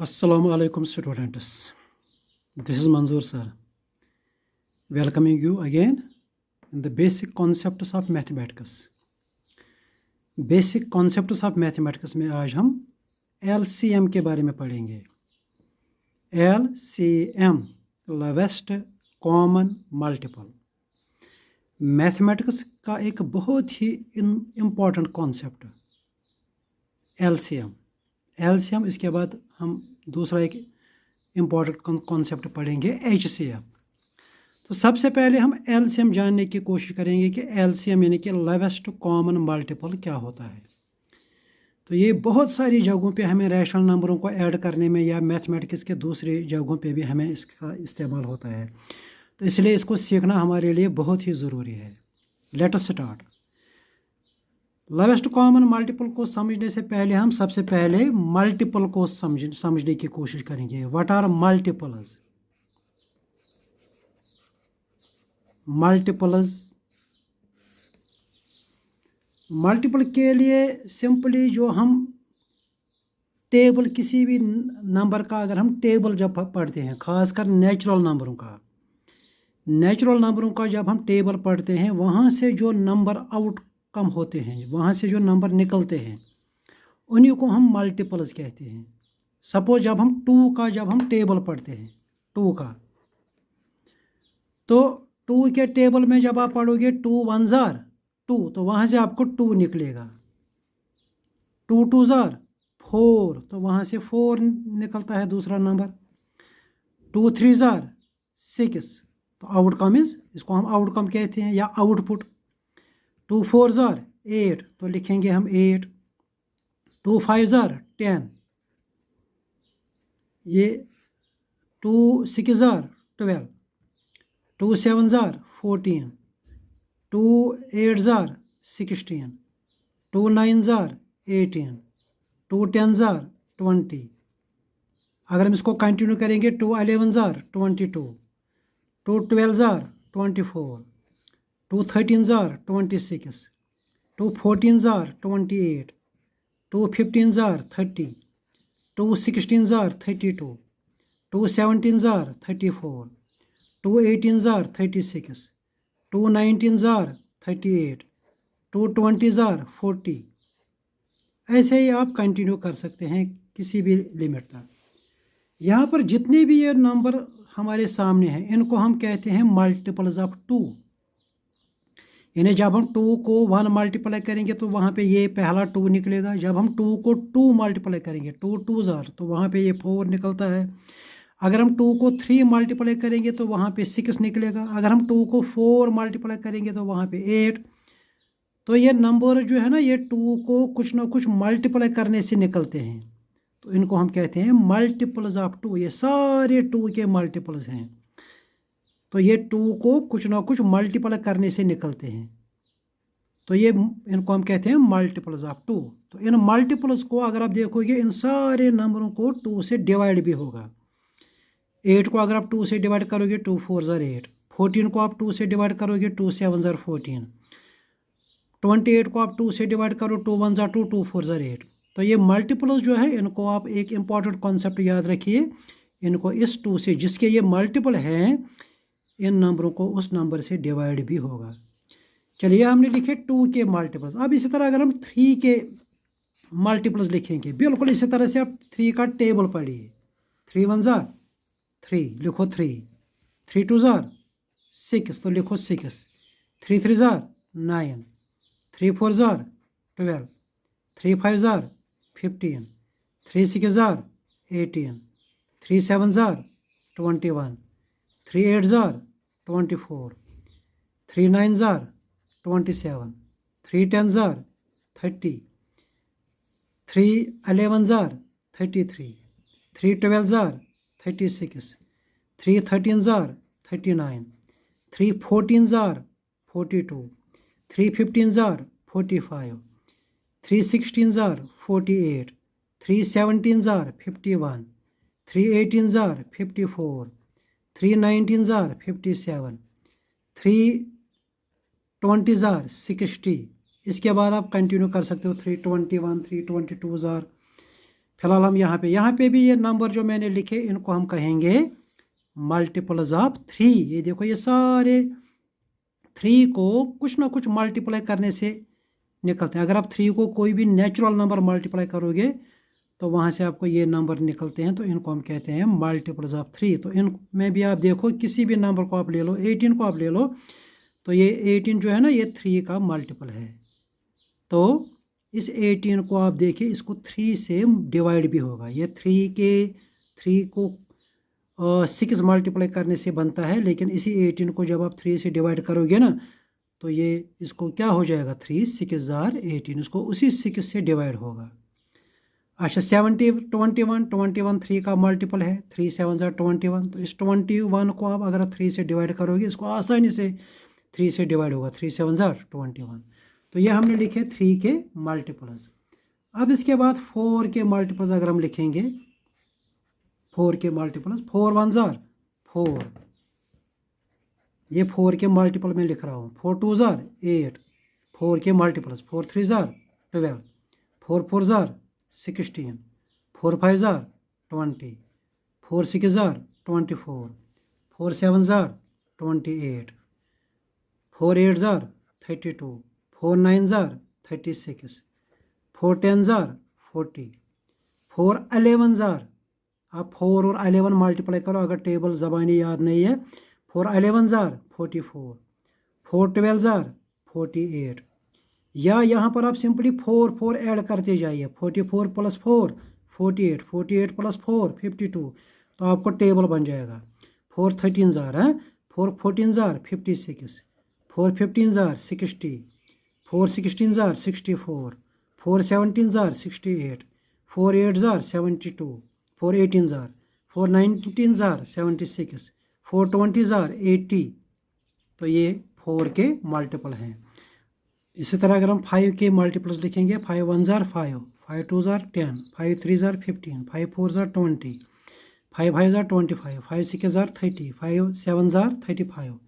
Assalamu alaikum students. This is Manzoor sir, welcoming you again in the basic concepts of mathematics. Basic concepts of mathematics में आज हम LCM के बारे में पढ़ेंगे. LCM, lowest common multiple. Mathematics का एक बहुत ही इम्पॉर्टेंट कॉन्सेप्ट LCM. इसके बाद हम दूसरा एक इम्पॉर्टेंट कॉन्सेप्ट पढ़ेंगे HCF. तो सबसे पहले हम LCM जानने की कोशिश करेंगे कि LCM यानी कि लोवेस्ट कॉमन मल्टीपल क्या होता है. तो ये बहुत सारी जगहों पे हमें रैशनल नंबरों को ऐड करने में या मैथमेटिक्स के दूसरी जगहों पे भी हमें इसका इस्तेमाल होता है. तो इसलिए इसको सीखना हमारे लिए बहुत ही ज़रूरी है. Let us start. Lowest common multiple को समझने से पहले हम सबसे पहले मल्टीपल को समझने की कोशिश करेंगे. What are multiples? मल्टीपल के लिए सिंपली जो हम टेबल किसी भी नंबर का अगर हम टेबल जब पढ़ते हैं, खासकर नेचुरल नंबरों का जब हम टेबल पढ़ते हैं, वहाँ से जो नंबर आउटकम होते हैं, वहाँ से जो नंबर निकलते हैं, उन्हीं को हम मल्टीपल्स कहते हैं. सपोज जब हम 2 का जब हम टेबल पढ़ते हैं, 2 का, तो 2 के टेबल में जब आप पढ़ोगे 2 1 जार 2, तो वहाँ से आपको 2 निकलेगा. 2 2 जार 4, तो वहाँ से 4 निकलता है दूसरा नंबर. 2 3 जार 6, तो आउटकम इसको हम आउटकम कहते हैं या आउटपुट. 2 4 जार 8, तो लिखेंगे हम 8. 2 5 जार 10, ये 2 6 jar 12. 2 7 jar 14. 2 8 jar 16. 2 9 jar 18. 2 10 jar 20. अगर हम इसको कंटिन्यू करेंगे, 2 11 jar 22. 2 12 jar 24. 2 13 jar 26. 2 14 jar 28. 2 15 jar 30. 2 16 jar 32. 2 17 jar 34. 2 18 jar 36. 2 19 jar 38. 2 20 jar 40. ऐसे ही आप कंटिन्यू कर सकते हैं किसी भी लिमिट तक. यहाँ पर जितने भी ये नंबर हमारे सामने हैं, इनको हम कहते हैं मल्टीपल्स ऑफ 2. यानी जब हम 2 को 1 मल्टीप्लाई करेंगे तो वहाँ पे ये पहला 2 निकलेगा. जब हम 2 को 2 मल्टीप्लाई करेंगे, 2 2 जार, तो वहाँ पे ये 4 निकलता है. अगर हम 2 को 3 मल्टीप्लाई करेंगे तो वहाँ पे 6 निकलेगा. अगर हम 2 को 4 मल्टीप्लाई करेंगे तो वहाँ पे 8. तो ये नंबर जो है ना, ये 2 को कुछ ना कुछ मल्टीप्लाई करने से निकलते हैं. तो इनको हम कहते हैं मल्टीपल्स ऑफ 2. ये सारे 2 के मल्टीपल्स हैं. तो ये 2 को कुछ ना कुछ मल्टीप्लाई करने से निकलते हैं. तो ये इनको हम कहते हैं मल्टीपल्स ऑफ 2. तो इन मल्टीपल्स को अगर आप देखोगे, इन सारे नंबरों को 2 से डिवाइड भी होगा. 8 को अगर आप 2 से डिवाइड करोगे, 2 4 जार 8. 14 को आप 2 से डिवाइड करोगे, 2 7 जार 14. 28 को आप 2 से डिवाइड करो, 2 1 जार 2, 2 4 जार 8. तो ये मल्टीपल्स जो है, इनको आप एक इम्पॉर्टेंट कॉन्सेप्ट याद रखिए. इनको इस 2 से, जिसके ये मल्टीपल हैं, इन नंबरों को उस नंबर से डिवाइड भी होगा. चलिए, हमने लिखे 2 के मल्टीपल्स. अब इसी तरह अगर हम 3 के मल्टीपल्स लिखेंगे, बिल्कुल इसी तरह से आप 3 का टेबल पढ़िए. 3 1 जार 3, लिखो 3. 3 2 जार 6, तो लिखो 6. 3 3 jar 9. 3 4 jar 12. 3 5 jar 15. 3 6 jar 18. 3 7 jar 21. 3 8 jar 24. 3 9 jar 27. 3 10 jar 30. 3 11 jar 33. 3 12 jar 36. 3 13 jar 39. 3 14 jar 42. 3 15 jar 45. 3 16 jar 48. 3 17 jar 51. 3 18 jar 54. 3 19 jar 57. 3 20 jar 60. इसके बाद आप कंटिन्यू कर सकते हो. 3 21, 3 22 जार फिलहाल हम यहाँ पे भी ये नंबर जो मैंने लिखे इनको हम कहेंगे मल्टीपल्स ऑफ 3। ये देखो ये सारे 3 को कुछ ना कुछ मल्टीप्लाई करने से निकलते हैं। अगर आप 3 को कोई भी नेचुरल नंबर मल्टीप्लाई करोगे तो वहाँ से आपको ये नंबर निकलते हैं, तो इनको हम कहते हैं मल्टीपल्स ऑफ 3। तो इन में भी आप देखो किसी भी नंबर को आप ले लो, 18 को आप ले लो, तो ये 18 जो है ना ये 3 का मल्टीपल है। तो इस 18 को आप देखिए, इसको 3 से डिवाइड भी होगा। ये 3 को 6 मल्टीप्लाई करने से बनता है, लेकिन इसी 18 को जब आप 3 से डिवाइड करोगे ना तो ये इसको क्या हो जाएगा, 3 6 जार 18, इसको उसी 6 से डिवाइड होगा। अच्छा 21 3 का मल्टीपल है, 3 7 जार 21। तो इस 21 को आप अगर 3 से डिवाइड करोगे, इसको आसानी से 3 से डिवाइड होगा, 3 7 जार 21। तो ये हमने लिखे 3 के मल्टीपल्स। अब इसके बाद 4 के मल्टीपल्स अगर हम लिखेंगे, 4 के मल्टीपल्स, 4 1 जार 4, ये 4 के मल्टीपल में लिख रहा हूँ। 4 2 जार 8, 4 के multiples, 4 3 jar 12, 4 4 jar 16, 4 5 jar 20, 4 6 jar 24, 4 7 jar 28, 4 8 jar 32, 4 9 jar 36, 4 10 jar 40, 4 11 jar, आप 4 और 11 मल्टीप्लाई करो अगर टेबल ज़बानी याद नहीं है। 4 11 जार 44, 4 12 जार 48, या यहाँ पर आप सिंपली 4 4 ऐड करते जाइए। 44 प्लस 4 48, 48 प्लस 4 52, तो आपको टेबल बन जाएगा। 4 13 जार है, 4 14 jar 56, 4 15 jar 60, 4 16 jar 64, 4 17 jar 68, 4 8 jar 72, 4 18 jar, 4 19 jar 76, 4 20 jar 80। तो ये 4 के मल्टीपल हैं। इसी तरह अगर हम 5 के मल्टीपल्स लिखेंगे, 5 1 jar 5, 5 2 jar 10, 5 3 jar 15, 5 4 jar 20, 5 5 jar 25, 5 6 jar 30, 5 7 jar 35,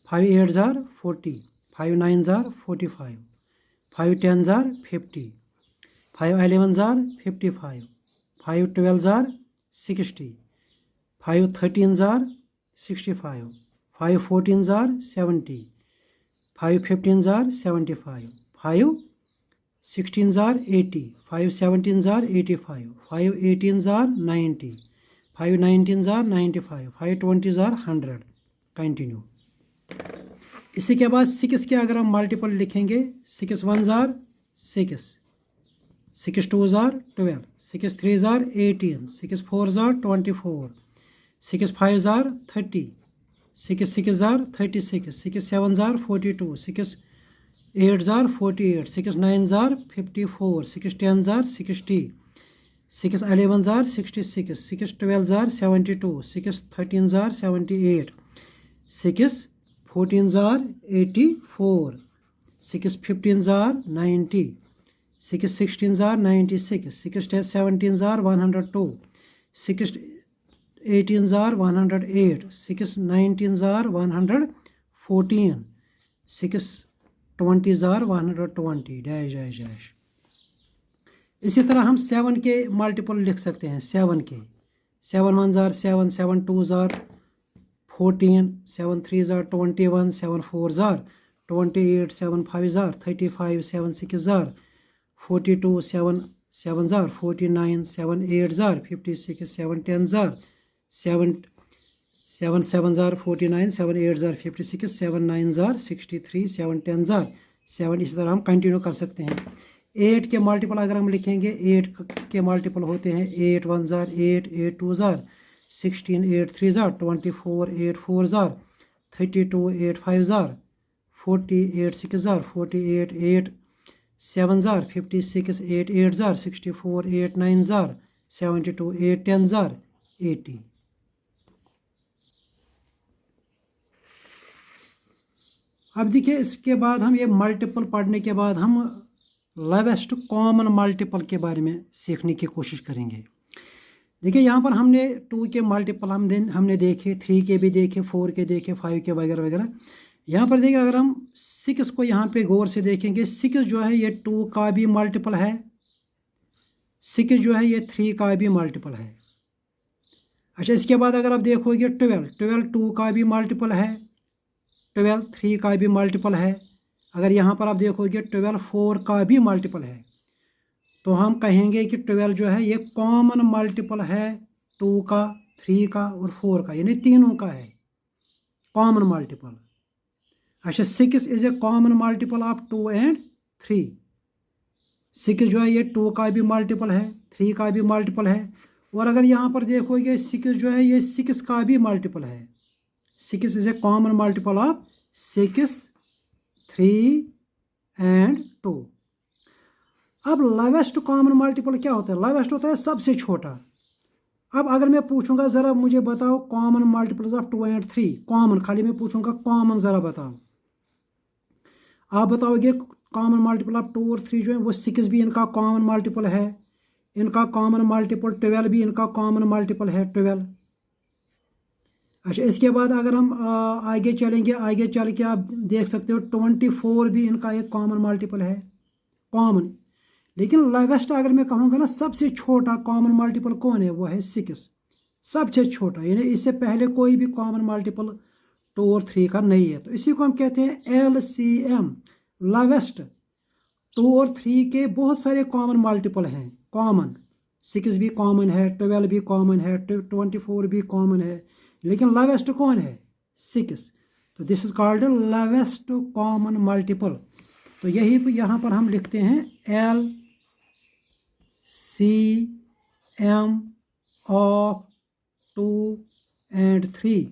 5 8 jar 40, 5 9 jar 45, 5 10 jar 50, 5 11 jar 55, 5 12 jar 60, 5 13 jar 65, 5 14 jar 70, 5 15 jar 75, 5 16 jar 80, 5 17 jar 85, 5 18 jar 90, 5 19 jar 95, 5 20 jar 100। Continue. इसी के बाद 6 के अगर हम मल्टीपल लिखेंगे, 6 1 jar 6, 6 2 jar 12, 6 3 jar 18, 6 4 jar 24, 6 5 jar 30, 6 6 jar 36, 6 7 jar 42, 6 8 jar 48, 6 9 jar 54, 6 10 jar 60, 6 11 jar 66, 6 12 jar 72, 6 13 jar 78, 6 14 jar 84, 6 15 jar 90, 6 16 jar 96, 6 17 jar 102, 6 18 jar 108, 6 19 jar 114, 6 20 jar 120 dash dash dash. इसी तरह हम 7 के मल्टीपल लिख सकते हैं। 7 के, 7 1 jar 7, 7 2 jar 14, 7 3 jar 21, 7 4 jar 28, 7 5 jar 35, 7 6 jar 42, 7 7 jar 49, 7 8 jar 56, 7 10 jar 7 7 jar 49, 7 8 jar 56, 7 9 jar 63, 7 10 jar 7। इसी तरह हम कंटिन्यू कर सकते हैं। 8 के मल्टीपल अगर हम लिखेंगे, 8 के मल्टीपल होते हैं 8 1 jar 8, 8 2 jar 16, 8 3 jar 24, 8 4 jar 32, 8 5 jar 40, 8 6 jar 48, 8 7 jar 56, 8 8 jar 64, 8 9 jar 72, 8 10 jar 80। अब देखिए इसके बाद हम ये मल्टीपल पढ़ने के बाद हम लोवेस्ट कॉमन मल्टीपल के बारे में सीखने की कोशिश करेंगे। देखिए यहाँ पर हमने 2 के मल्टीपल हमने देखे, 3 के भी देखे, 4 के देखे, 5 के वगैरह वगैरह। यहाँ पर देखिए अगर हम 6 को यहाँ पे गौर से देखेंगे, 6 जो है ये 2 का भी मल्टीपल है 6 जो है ये 3 का भी मल्टीपल है। अच्छा, इसके बाद अगर आप देखोगे 12 2 का भी मल्टीपल है, 12 3 का भी मल्टीपल है। अगर यहाँ पर आप देखोगे 12 4 का भी मल्टीपल है, तो हम कहेंगे कि 12 जो है ये कॉमन मल्टीपल है 2 का, 3 का और 4 का, यानी तीनों का है कॉमन मल्टीपल। अच्छा, 6 is a common multiple of 2 and 3। 6 जो है ये 2 का भी मल्टीपल है, 3 का भी मल्टीपल है। और अगर यहाँ पर देखोगे 6 जो है ये 6 का भी मल्टीपल है। 6 is a common multiple of 6, 3 and 2। अब लोवेस्ट कॉमन मल्टीपल क्या होता है? लोवेस्ट होता है सबसे छोटा। अब अगर मैं पूछूंगा ज़रा मुझे बताओ common multiples of 2 and 3, common, खाली मैं पूछूंगा कॉमन, ज़रा बताओ। आप बताओगे कॉमन मल्टीपल ऑफ 2 और 3 जो है वो 6 भी इनका कॉमन मल्टीपल है, इनका कॉमन मल्टीपल 12 भी इनका कॉमन मल्टीपल है 12। अच्छा, इसके बाद अगर हम आगे चलेंगे, आगे चल के आप देख सकते हो 24 भी इनका एक कॉमन मल्टीपल है, कॉमन। लेकिन लोवेस्ट अगर मैं कहूँगा ना सबसे छोटा कॉमन मल्टीपल कौन है, वो है 6, सबसे छोटा, यानी इससे पहले कोई भी कॉमन मल्टीपल 2 और 3 का नहीं है। तो इसी को हम कहते हैं LCM, लोवेस्ट। 2 और 3 के बहुत सारे कॉमन मल्टीपल हैं, कॉमन 6 भी कॉमन है, 12 भी कॉमन है, 24 भी कॉमन है, लेकिन लोवेस्ट कौन है? 6। तो this is called lowest common multiple. तो यही यहाँ पर हम लिखते हैं LCM of 2 and 3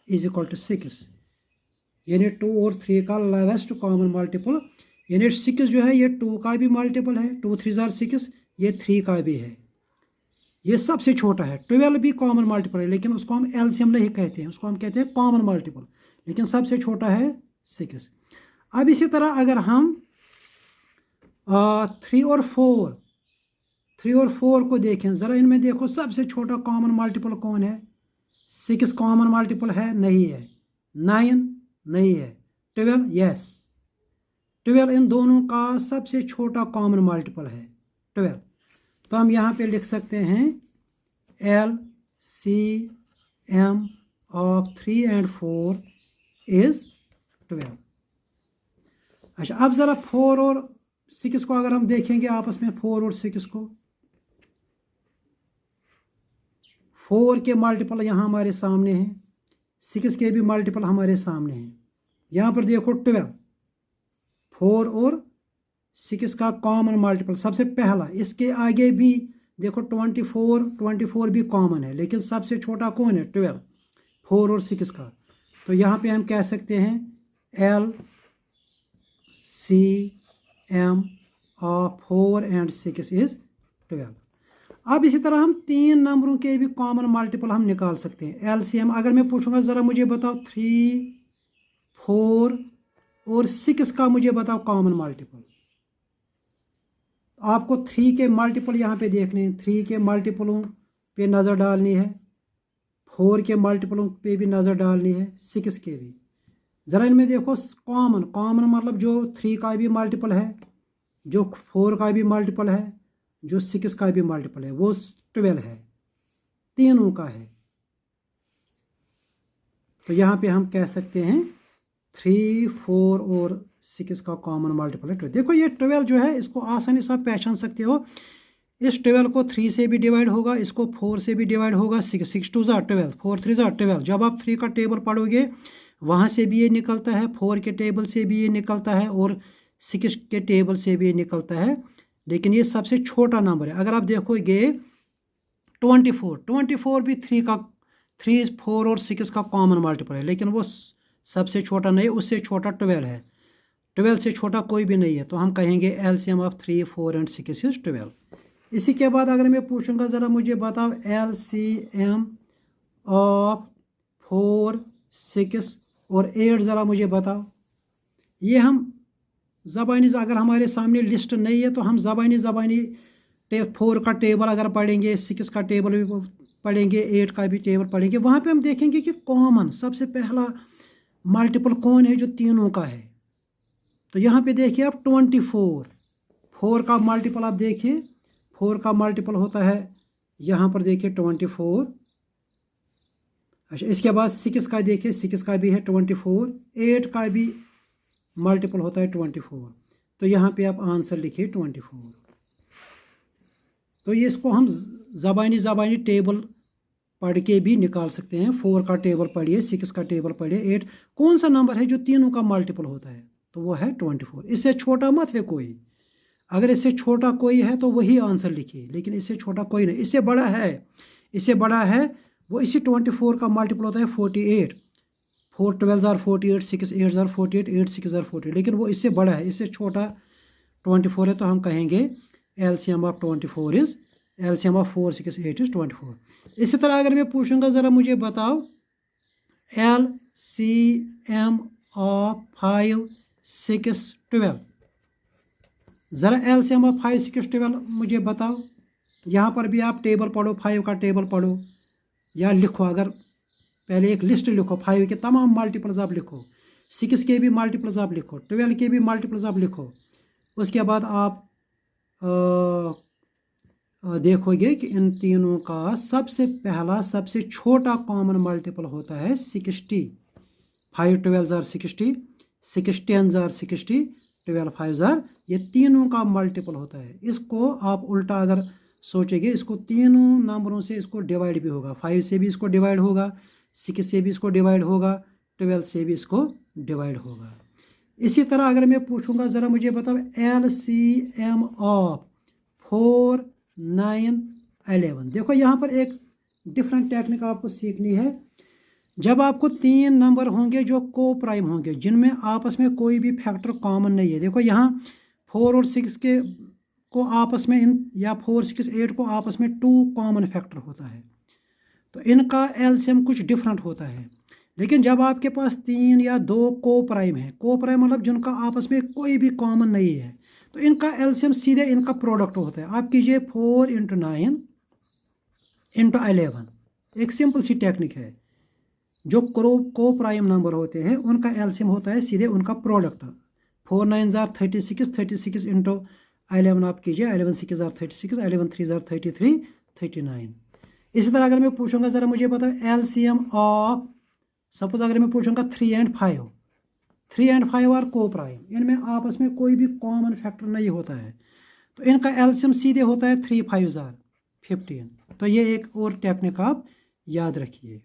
is equal to 6, यानी 2 और 3 का लोवेस्ट कॉमन मल्टीपल। यानी 6 जो है ये 2 का भी मल्टीपल है, 2 3 जार 6, ये 3 का भी है, ये सबसे छोटा है। 12 भी कॉमन मल्टीपल है, लेकिन उसको हम LCM नहीं कहते हैं, उसको हम कहते हैं कॉमन मल्टीपल, लेकिन सबसे छोटा है 6। अब इसी तरह अगर हम 3 और 4 को देखें ज़रा, इनमें देखो सबसे छोटा कॉमन मल्टीपल कौन है? 6 कॉमन मल्टीपल है? नहीं है। 9 नहीं है। 12 यस, 12 इन दोनों का सबसे छोटा कॉमन मल्टीपल है 12। तो हम यहाँ पे लिख सकते हैं LCM ऑफ 3 एंड 4 इज 12। अच्छा, अब ज़रा 4 और 6 को अगर हम देखेंगे आपस में, 4 और 6 को, 4 के मल्टीपल यहाँ हमारे सामने हैं, 6 के भी मल्टीपल हमारे सामने हैं। यहाँ पर देखो 12, 4 और 6 का कॉमन मल्टीपल सबसे पहला। इसके आगे भी देखो 24 भी कॉमन है, लेकिन सबसे छोटा कौन है? 12, 4 और 6 का। तो यहाँ पे हम कह सकते हैं LCM ऑफ 4 एंड 6 इज 12। अब इसी तरह हम 3 नंबरों के भी कॉमन मल्टीपल हम निकाल सकते हैं। LCM अगर मैं पूछूंगा ज़रा मुझे बताओ 3, 4 और 6 का मुझे बताओ कॉमन मल्टीपल। आपको 3 के मल्टीपल यहाँ पे देखने हैं, 3 के मल्टीपलों पे नज़र डालनी है, 4 के मल्टीपलों पे भी नज़र डालनी है, 6 के भी। ज़रा इनमें देखो कॉमन मतलब जो 3 का भी मल्टीपल है, जो 4 का भी मल्टीपल है, जो 6 का भी मल्टीपल है, वो 12 है, तीनों का है। तो यहाँ पे हम कह सकते हैं 3, 4 और 6 का कॉमन मल्टीपल है 12। देखो ये 12 जो है इसको आसानी से आप पहचान सकते हो। इस 12 को 3 से भी डिवाइड होगा, इसको 4 से भी डिवाइड होगा। 6 2 ज़ा 12, 4 3 ज़ा 12। जब आप 3 का टेबल पढ़ोगे वहाँ से भी ये निकलता है, 4 के टेबल से भी ये निकलता है और 6 के टेबल से भी ये निकलता है। लेकिन ये सबसे छोटा नंबर है। अगर आप देखोगे 24 भी 3, 4 और 6 का कॉमन मल्टीपल है, लेकिन वो सबसे छोटा नहीं, उससे छोटा 12 है। 12 से छोटा कोई भी नहीं है। तो हम कहेंगे LCM ऑफ 3, 4 एंड 6 इज 12। इसी के बाद अगर मैं पूछूंगा ज़रा मुझे बताओ LCM ऑफ 4, 6 और 8 ज़रा मुझे बताओ। ये हम ज़बानी, अगर हमारे सामने लिस्ट नहीं है तो हम ज़बानी 4 का टेबल अगर पढ़ेंगे, 6 का टेबल भी पढ़ेंगे, 8 का भी टेबल पढ़ेंगे, वहाँ पे हम देखेंगे कि कॉमन सबसे पहला मल्टीपल कौन है जो तीनों का है। तो यहाँ पे देखिए आप 24, 4 का मल्टीपल आप देखिए, 4 का मल्टीपल होता है यहाँ पर देखिए 24। अच्छा, इसके बाद 6 का देखिए, 6 का भी है 24, 8 का भी मल्टीपल होता है 24। तो यहाँ पे आप आंसर लिखिए 24। तो ये इसको हम ज़बानी टेबल पढ़ के भी निकाल सकते हैं। 4 का टेबल पढ़िए, 6 का टेबल पढ़िए, 8 कौन सा नंबर है जो तीनों का मल्टीपल होता है, तो वो है 24। इससे छोटा मत है कोई। अगर इससे छोटा कोई है तो वही आंसर लिखिए, लेकिन इससे छोटा कोई नहीं। इससे बड़ा है, इससे बड़ा है वो इसी 24 का मल्टीपल होता है 48। 4 12 आर 48, 6 8 आर 48, 8 6 आर 48, लेकिन वो इससे बड़ा है, इससे छोटा 24 है। तो हम कहेंगे LCM of 24 is LCM of 4 6 8 is 24। इसी तरह अगर मैं पूछूंगा ज़रा मुझे बताओ LCM ऑफ 5 6 12, ज़रा LCM ऑफ 5 6 12 मुझे बताओ। यहाँ पर भी आप टेबल पढ़ो, 5 का टेबल पढ़ो या लिखो। अगर पहले एक लिस्ट लिखो, 5 के तमाम मल्टीपल्स आप लिखो, 6 के भी मल्टीपल्स आप लिखो, 12 के भी मल्टीपल्स आप लिखो। उसके बाद आप देखोगे कि इन तीनों का सबसे पहला सबसे छोटा कॉमन मल्टीपल होता है 60। 5 12 आर 60, 6 10 आर 60, 12 5 आर, ये तीनों का मल्टीपल होता है। इसको आप उल्टा अगर सोचेंगे, इसको तीनों नंबरों से इसको डिवाइड भी होगा। 5 से भी इसको डिवाइड होगा, 6 से भी इसको डिवाइड होगा, 12 से भी इसको डिवाइड होगा। इसी तरह अगर मैं पूछूंगा ज़रा मुझे बताओ LCM ऑफ 4 9 11। देखो यहाँ पर एक डिफरेंट टेक्निक आपको सीखनी है। जब आपको 3 नंबर होंगे जो को प्राइम होंगे, जिनमें आपस में कोई भी फैक्टर कॉमन नहीं है। देखो यहाँ 4 और 6 के को आपस में या 4 6 8 को आपस में 2 कॉमन फैक्टर होता है, तो इनका LCM कुछ डिफरेंट होता है। लेकिन जब आपके पास 3 या 2 को प्राइम है, को प्राइम मतलब जिनका आपस में कोई भी कॉमन नहीं है, तो इनका LCM सीधे इनका प्रोडक्ट होता है। आप कीजिए 4 × 9 × 11, एक सिंपल सी टेक्निक है। जो को प्राइम नंबर होते हैं उनका LCM होता है सीधे उनका प्रोडक्ट। 4 9 आर 36, 36 × 11 आप कीजिए, 11 6 आर 36, 11 3 आर 33, 39। इसी तरह अगर मैं पूछूंगा ज़रा मुझे बताओ LCM ऑफ, सपोज अगर मैं पूछूंगा 3 और 5, 3 और 5 आर को प्राइम, इनमें आपस में कोई भी कॉमन फैक्टर नहीं होता है, तो इनका LCM सीधे होता है 3 5 आर 15। तो ये एक और टेक्निक आप याद रखिए।